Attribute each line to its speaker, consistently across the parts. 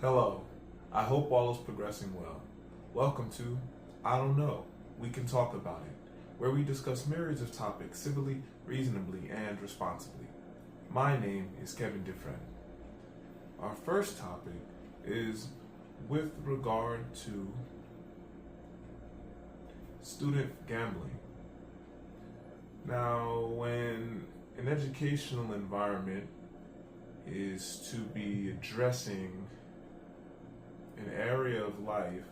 Speaker 1: Hello, I hope all is progressing well. Welcome to I Don't Know, We Can Talk About It, where we discuss myriads of topics civilly, reasonably, and responsibly. My name is Kevin Dufresne. Our first topic is with regard to student gambling. Now, when an educational environment is to be addressing an area of life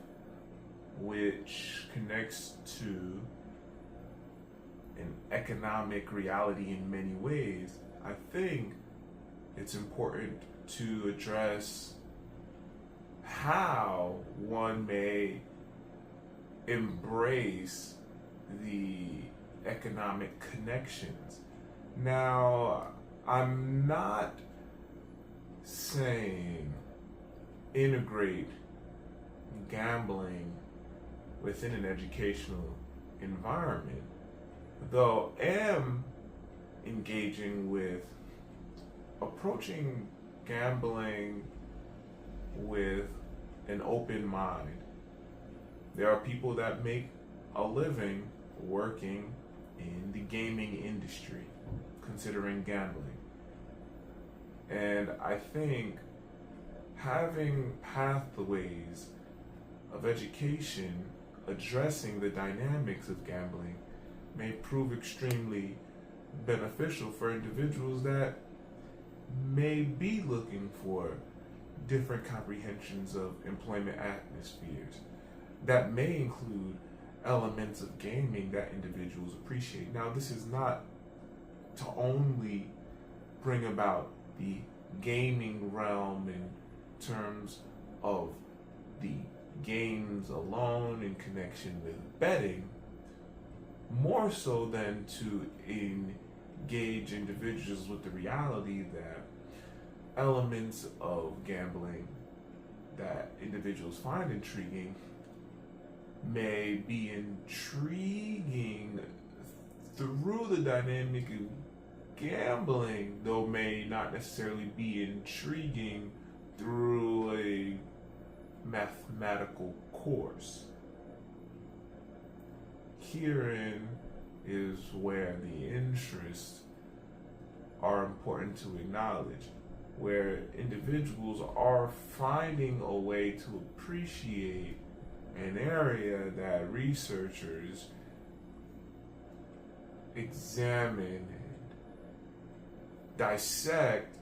Speaker 1: which connects to an economic reality in many ways, I think it's important to address how one may embrace the economic connections. Now, I'm not saying integrate gambling within an educational environment, though am engaging with approaching gambling with an open mind. There are people that make a living working in the gaming industry, considering gambling. And I think having pathways of education addressing the dynamics of gambling may prove extremely beneficial for individuals that may be looking for different comprehensions of employment atmospheres that may include elements of gaming that individuals appreciate. Now, this is not to only bring about the gaming realm in terms of the games alone in connection with betting, more so than to engage individuals with the reality that elements of gambling that individuals find intriguing may be intriguing through the dynamic of gambling, though may not necessarily be intriguing through a mathematical course. Herein is where the interests are important to acknowledge, where individuals are finding a way to appreciate an area that researchers examine and dissect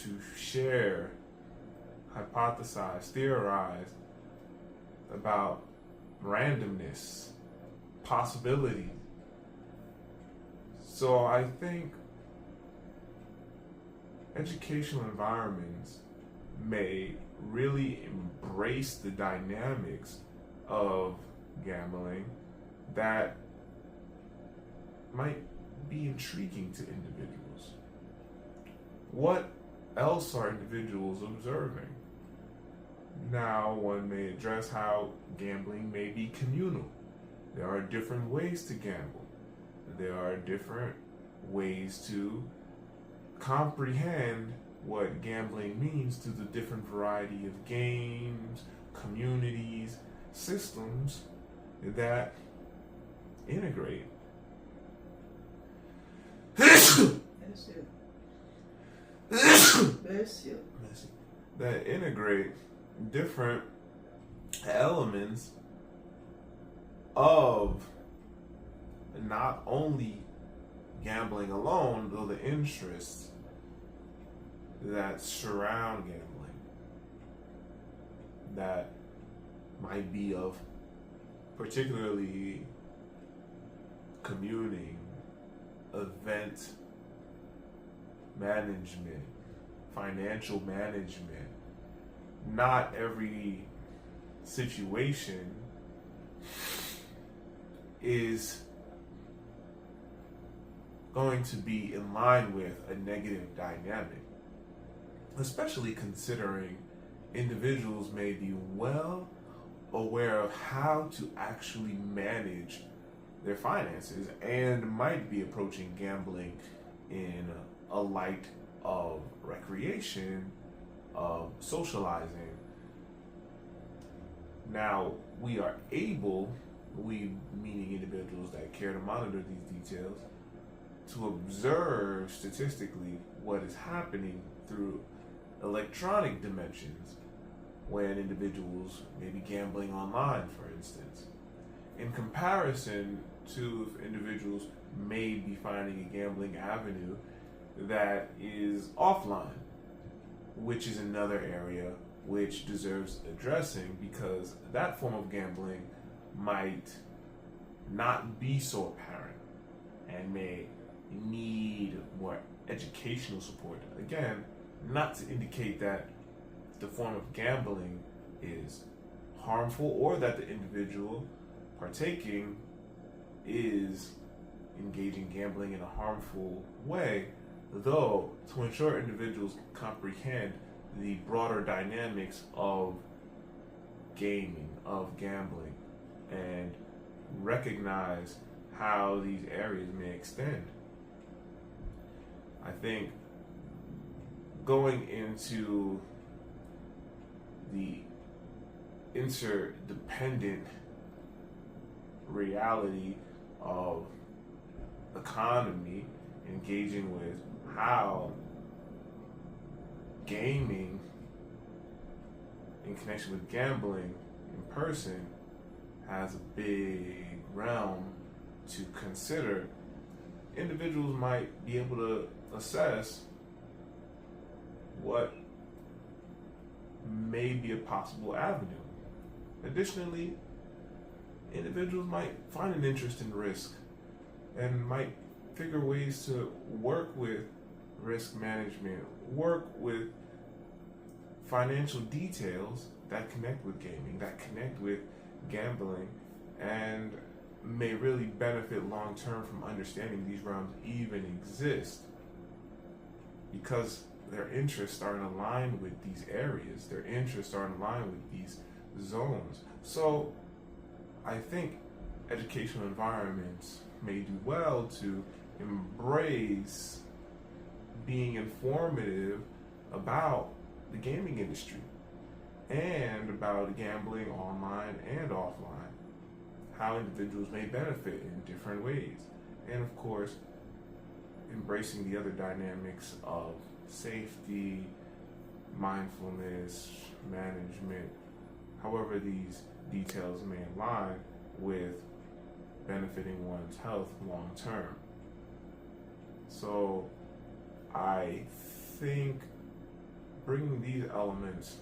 Speaker 1: to share, hypothesize, theorize about randomness, possibility. So I think educational environments may really embrace the dynamics of gambling that might be intriguing to individuals. What else are individuals observing? Now, one may address how gambling may be communal. There are different ways to gamble. There are different ways to comprehend what gambling means to the different variety of games, communities, systems that integrate. That integrate different elements of not only gambling alone, though the interests that surround gambling that might be of particularly commuting, event management, financial management. Not every situation is going to be in line with a negative dynamic, especially considering individuals may be well aware of how to actually manage their finances and might be approaching gambling in a light of recreation of socializing. Now, we are able, we meaning individuals that care to monitor these details, to observe statistically what is happening through electronic dimensions when individuals may be gambling online, for instance. In comparison to if individuals may be finding a gambling avenue that is offline, which is another area which deserves addressing, because that form of gambling might not be so apparent and may need more educational support. Again, not to indicate that the form of gambling is harmful or that the individual partaking is engaging gambling in a harmful way, though to ensure individuals comprehend the broader dynamics of gaming, of gambling, and recognize how these areas may extend. I think going into the interdependent reality of economy, engaging with how gaming in connection with gambling in person has a big realm to consider, individuals might be able to assess what may be a possible avenue. Additionally, individuals might find an interest in risk and might figure ways to work with risk management, work with financial details that connect with gaming, that connect with gambling, and may really benefit long term from understanding these realms even exist, because their interests are in line with these areas, their interests are in line with these zones. So I think educational environments may do well to embrace being informative about the gaming industry and about gambling online and offline, how individuals may benefit in different ways, and of course embracing the other dynamics of safety, mindfulness, management, however these details may align with benefiting one's health long term. So I think bringing these elements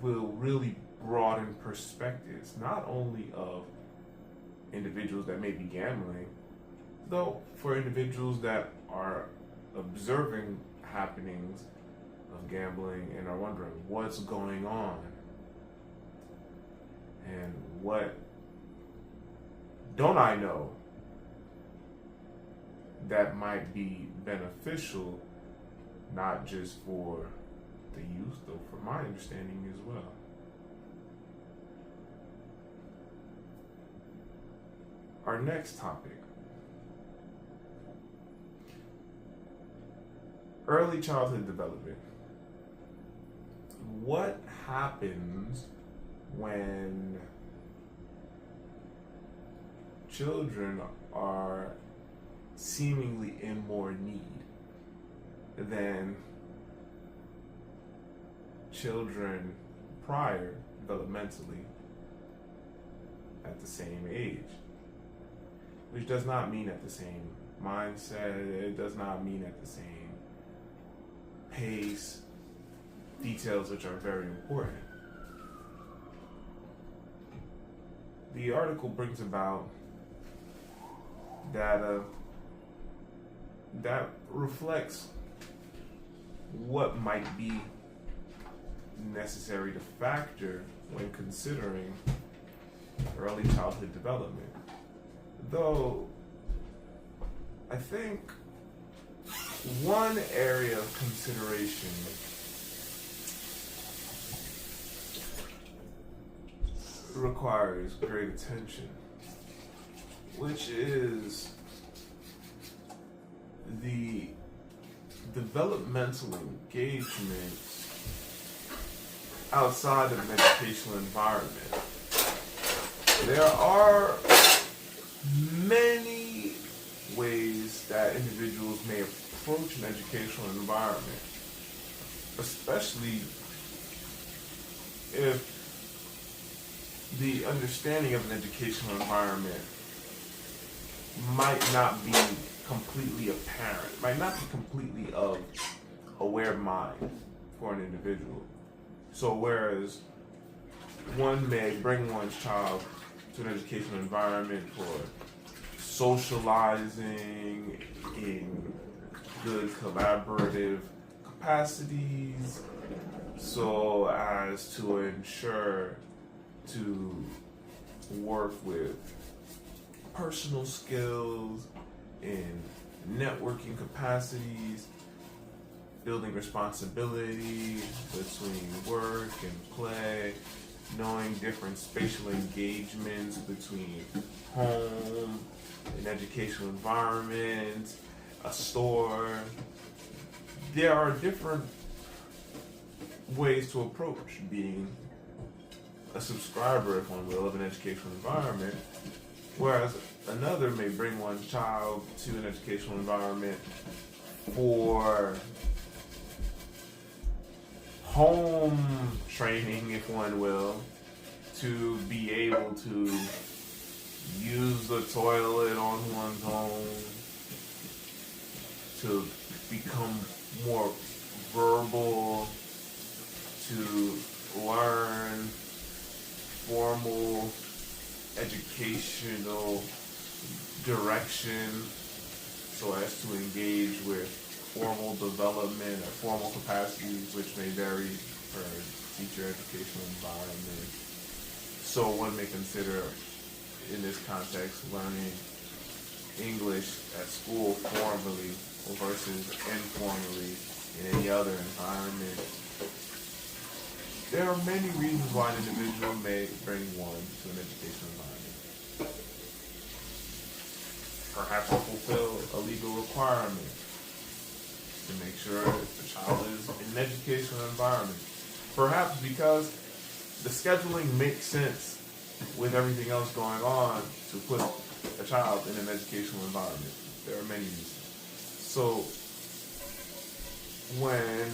Speaker 1: will really broaden perspectives, not only of individuals that may be gambling, though for individuals that are observing happenings of gambling and are wondering what's going on and what don't I know that might be beneficial, not just for the youth, though for my understanding as well. Our next topic: early childhood development. What happens when children are seemingly in more need than children prior developmentally at the same age? Which does not mean at the same mindset, it does not mean at the same pace, details which are very important. The article brings about data that reflects what might be necessary to factor when considering early childhood development. Though I think one area of consideration requires great attention, which is the developmental engagement outside of an educational environment. There are many ways that individuals may approach an educational environment, especially if the understanding of an educational environment might not be completely apparent, might not be completely of aware mind for an individual. So whereas one may bring one's child to an educational environment for socializing in good collaborative capacities, so as to ensure to work with personal skills in networking capacities, building responsibility between work and play, knowing different spatial engagements between home, an educational environment, a store. There are different ways to approach being a subscriber, if one will, of an educational environment, whereas another may bring one's child to an educational environment for home training, if one will, to be able to use the toilet on one's own, to become more verbal, to learn formal educational direction so as to engage with formal development or formal capacities, which may vary per teacher educational environment. So one may consider, in this context, learning English at school formally versus informally in any other environment. There are many reasons why an individual may bring one to an educational environment. Perhaps to fulfill a legal requirement, to make sure the child is in an educational environment. Perhaps because the scheduling makes sense with everything else going on to put a child in an educational environment. There are many reasons. So when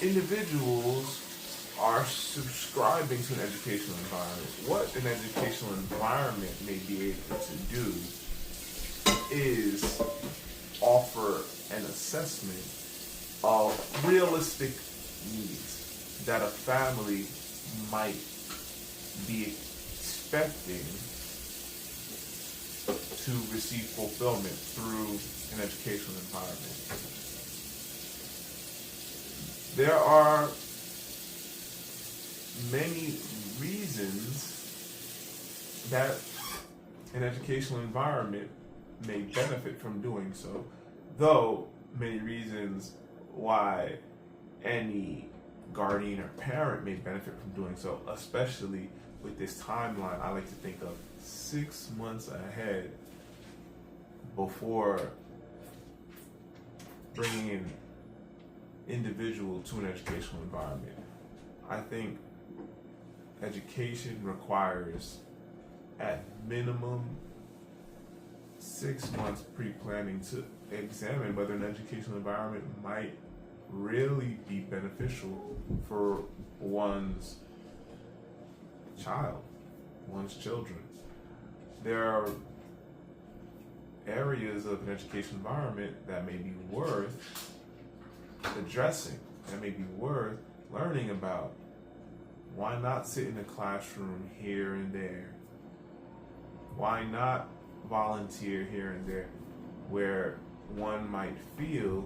Speaker 1: individuals are subscribing to an educational environment, what an educational environment may be able to do is offer an assessment of realistic needs that a family might be expecting to receive fulfillment through an educational environment. There are many reasons that an educational environment may benefit from doing so, though many reasons why any guardian or parent may benefit from doing so, especially with this timeline. I like to think of 6 months ahead before bringing in individual to an educational environment. I think education requires at minimum 6 months pre-planning to examine whether an educational environment might really be beneficial for one's child, one's children. There are areas of an educational environment that may be worth addressing, that may be worth learning about. Why not sit in a classroom here and there? Why not volunteer here and there where one might feel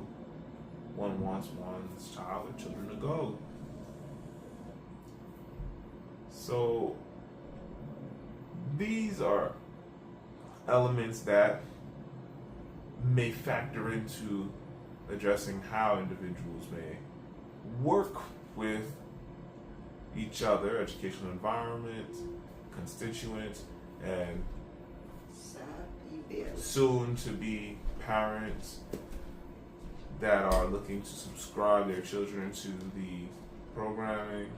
Speaker 1: one wants one's child or children to go? So these are elements that may factor into addressing how individuals may work with each other, educational environment, constituents, and soon to be parents that are looking to subscribe their children to the programming,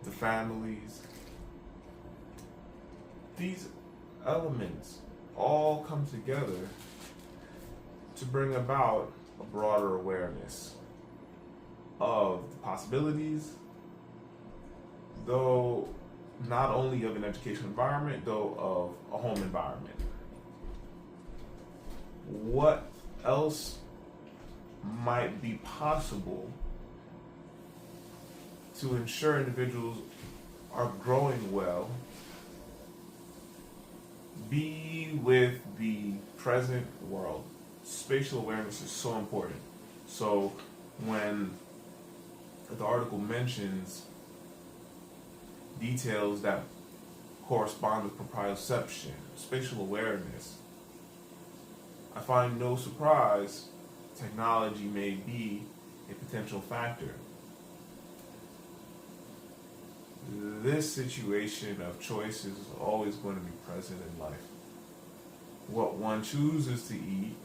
Speaker 1: the families. These elements all come together to bring about a broader awareness of the possibilities, though not only of an educational environment, though of a home environment. What else might be possible to ensure individuals are growing well, be with the present world? Spatial awareness is so important. So when the article mentions details that correspond with proprioception, spatial awareness, I find no surprise technology may be a potential factor. This situation of choice is always going to be present in life. What one chooses to eat,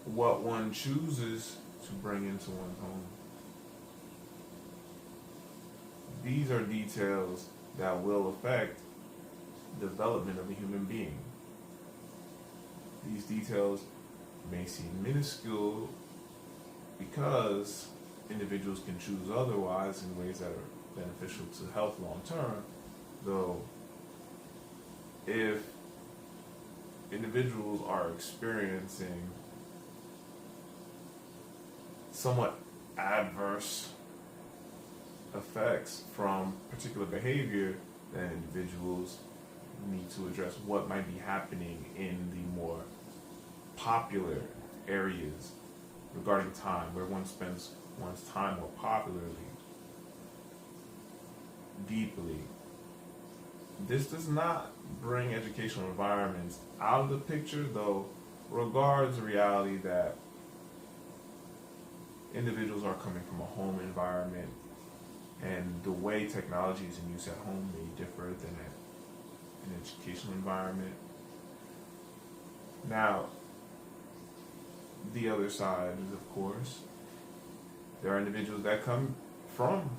Speaker 1: what one chooses to bring into one's home. These are details that will affect the development of a human being. These details may seem minuscule because individuals can choose otherwise in ways that are beneficial to health long term, though if individuals are experiencing somewhat adverse effects from particular behavior, then individuals need to address what might be happening in the more popular areas regarding time, where one spends one's time more popularly, deeply. This does not bring educational environments out of the picture, though regards the reality that individuals are coming from a home environment, and the way technology is in use at home may differ than at an educational environment. Now, the other side is, of course, there are individuals that come from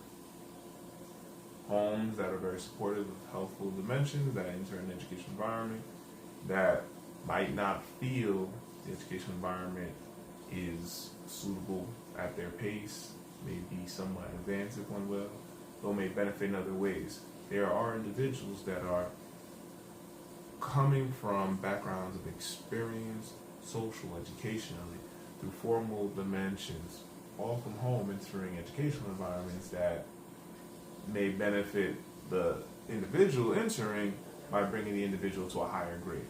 Speaker 1: homes that are very supportive of healthful dimensions, that enter an educational environment, that might not feel the educational environment is suitable at their pace, may be somewhat advanced if one will, though may benefit in other ways. There are individuals that are coming from backgrounds of experience, social, educationally, through formal dimensions, all from home, entering educational environments that may benefit the individual entering by bringing the individual to a higher grade.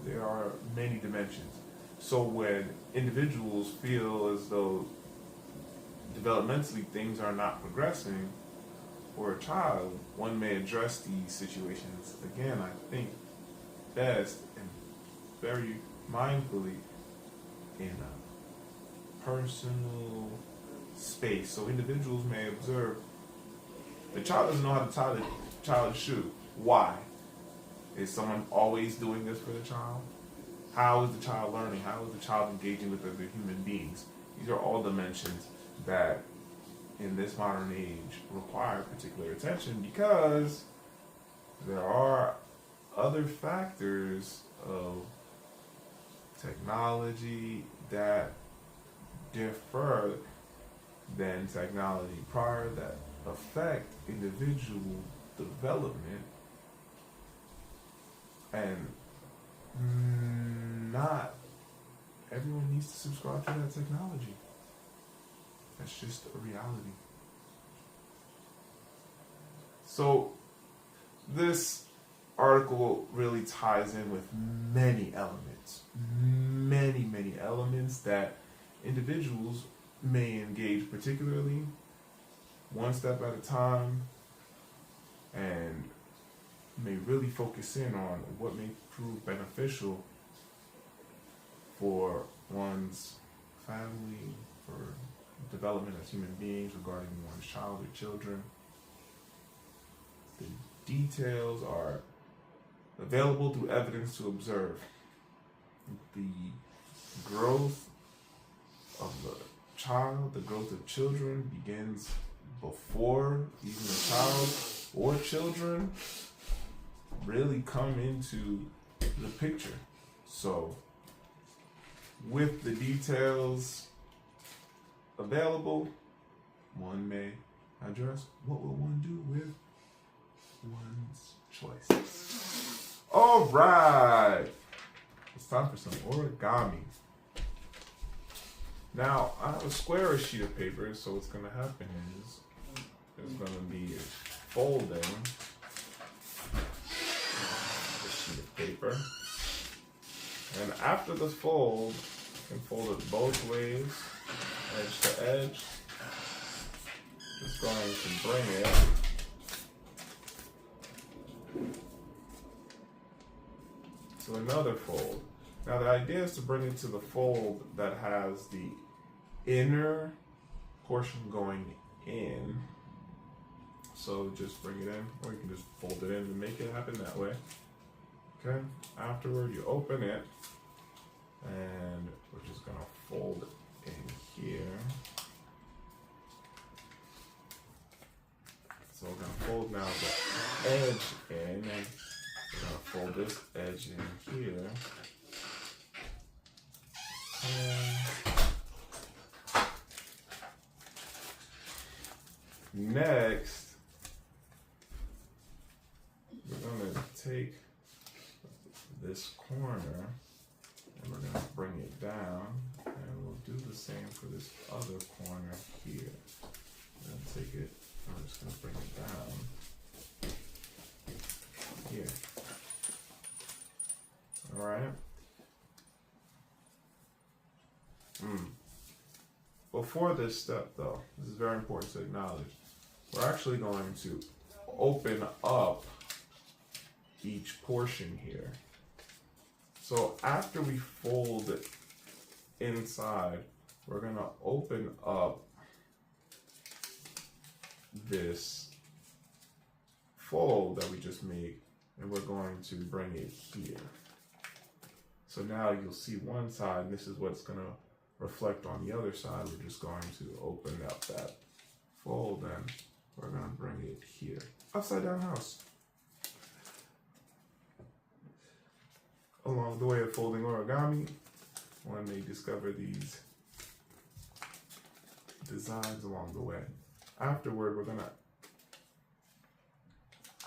Speaker 1: There are many dimensions. So when individuals feel as though developmentally things are not progressing for a child, one may address these situations, again, I think, best and very mindfully in a personal space. So individuals may observe the child doesn't know how to tie the child's shoe. Why? Is someone always doing this for the child? How is the child learning? How is the child engaging with other human beings? These are all dimensions that in this modern age require particular attention, because there are other factors of technology that differ than technology prior, that affect individual development, and not everyone needs to subscribe to that technology. That's just a reality. So this article really ties in with many elements that individuals may engage particularly one step at a time, and may really focus in on what may prove beneficial for one's family, for development as human beings regarding one's child or children. The details are available through evidence to observe. The growth of the child, the growth of children begins before even the child or children really come into the picture. So, with the details available, one may address what will one do with one's choices. All right, it's time for some origami. Now, I have a square sheet of paper, so what's going to happen is there's going to be a folding the sheet of paper. And after the fold, you can fold it both ways, edge to edge. Just going to bring it to another fold. Now the idea is to bring it to the fold that has the inner portion going in. So just bring it in, or you can just fold it in and make it happen that way. Okay, afterward you open it, and we're just gonna fold it in here. So we're gonna fold now the edge in, and we're gonna fold this edge in here. And next, we're gonna take this corner and we're gonna bring it down, and we'll do the same for this other corner here. We're gonna take it, and we're just gonna bring it down here. All right. Before this step, though, this is very important to acknowledge. We're actually going to open up each portion here. So after we fold it inside, we're going to open up this fold that we just made, and we're going to bring it here. So now you'll see one side, and this is what's going to reflect on the other side. We're just going to open up that fold, and we're going to bring it here. Upside down house. Along the way of folding origami, one may discover these designs along the way. Afterward, we're going to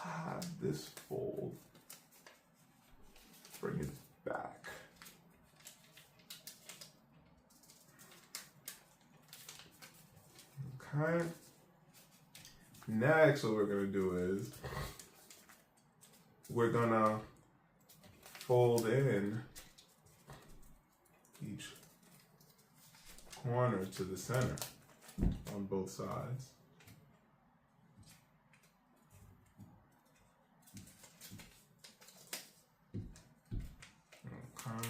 Speaker 1: add this fold, bring it back. Okay. Next, what we're going to do is we're going to fold in each corner to the center on both sides. Okay.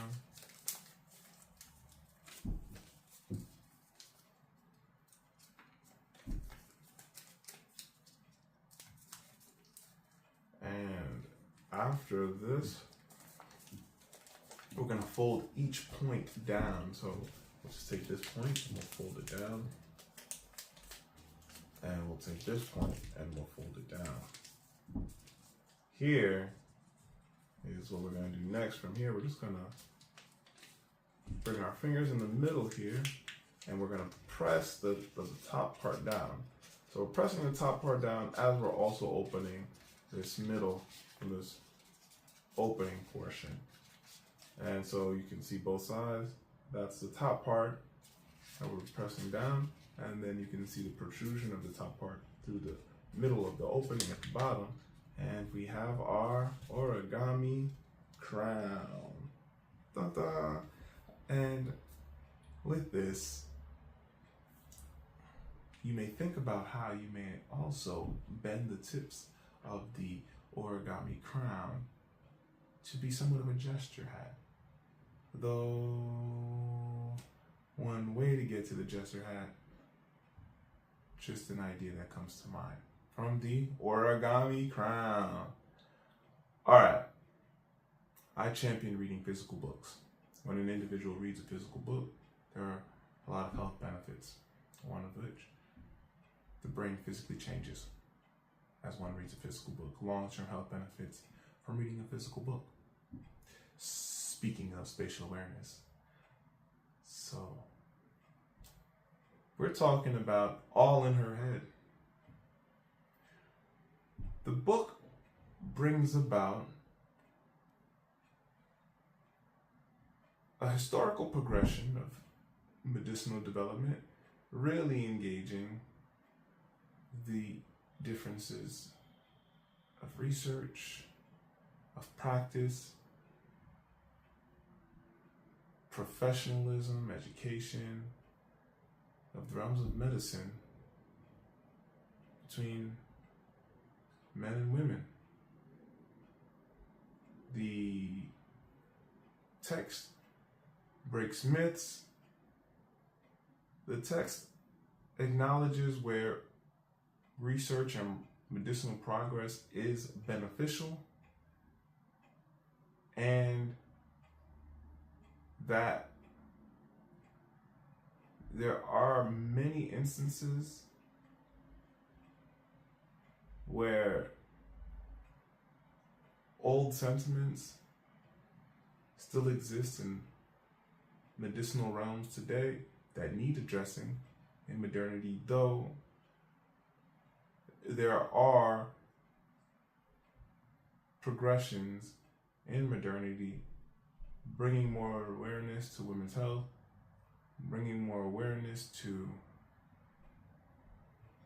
Speaker 1: And after this, we're going to fold each point down. So we'll just take this point and we'll fold it down. And we'll take this point and we'll fold it down. Here is what we're going to do next. From here, we're just going to bring our fingers in the middle here, and we're going to press the top part down. So we're pressing the top part down as we're also opening this middle from this opening portion. And so you can see both sides. That's the top part that we're pressing down, and then you can see the protrusion of the top part through the middle of the opening at the bottom. And we have our origami crown. Ta-da! And with this, you may think about how you may also bend the tips of the origami crown to be somewhat of a gesture hat. Though one way to get to the gesture hat just an idea that comes to mind from the Origami crown. Alright, I champion reading physical books. When an individual reads a physical book, there are a lot of health benefits, one of which the brain physically changes as one reads a physical book. Long-term health benefits from reading a physical book. Speaking of spatial awareness, so we're talking about All in Her Head. The book brings about a historical progression of medicinal development, really engaging the differences of research, of practice, professionalism, education, of the realms of medicine between men and women. The text breaks myths. The text acknowledges where research and medicinal progress is beneficial, and that there are many instances where old sentiments still exist in medicinal realms today that need addressing in modernity, though there are progressions in modernity bringing more awareness to women's health, bringing more awareness to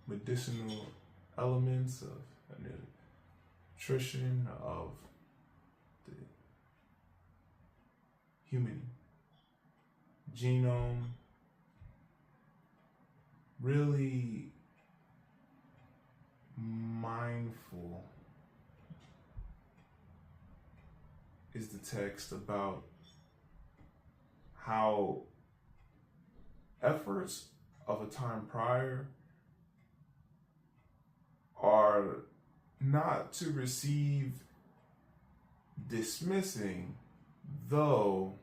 Speaker 1: medicinal elements of nutrition, of the human genome. Really mindful is the text about how efforts of a time prior are not to receive dismissing, though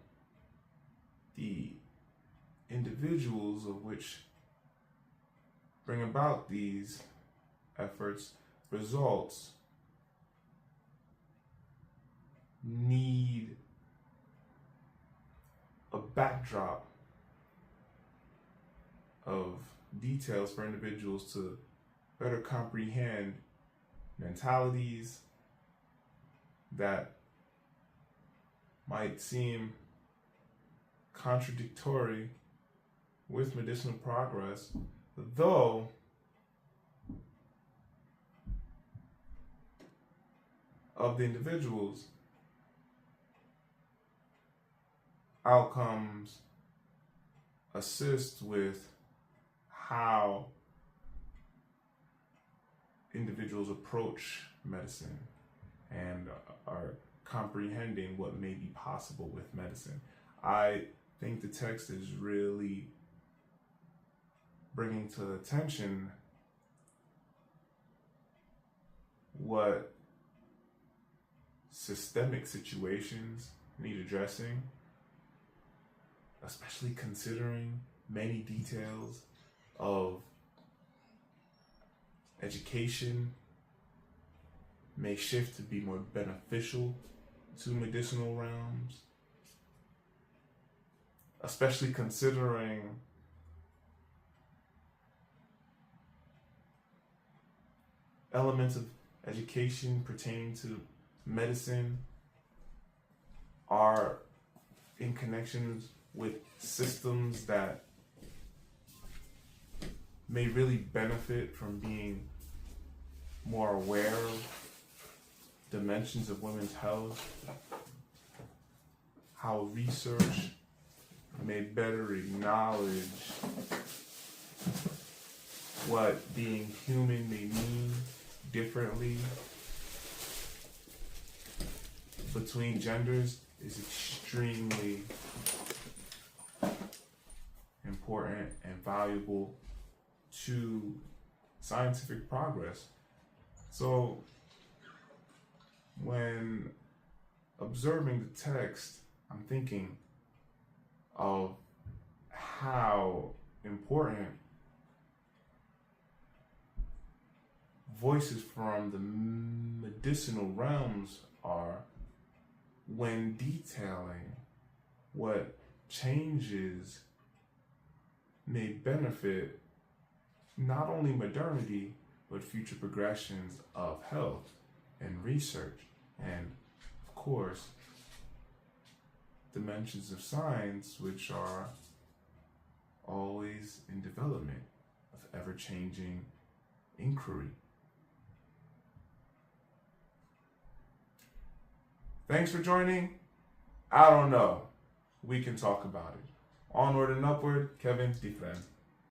Speaker 1: the individuals of which bring about these efforts, results, need a backdrop of details for individuals to better comprehend mentalities that might seem contradictory with medicinal progress, though of the individuals, outcomes assist with how individuals approach medicine and are comprehending what may be possible with medicine. I think the text is really bringing to attention what systemic situations need addressing, especially considering many details of education may shift to be more beneficial to medicinal realms, especially considering elements of education pertaining to medicine are in connections with systems that may really benefit from being more aware of dimensions of women's health, how research may better acknowledge what being human may mean differently between genders is extremely important and valuable to scientific progress. So when observing the text, I'm thinking of how important voices from the medicinal realms are when detailing what changes may benefit not only modernity but future progressions of health and research, and of course dimensions of science which are always in development of ever-changing inquiry. Thanks for joining. I don't know. We can talk about it. Onward and Upward, Kevin Dufresne.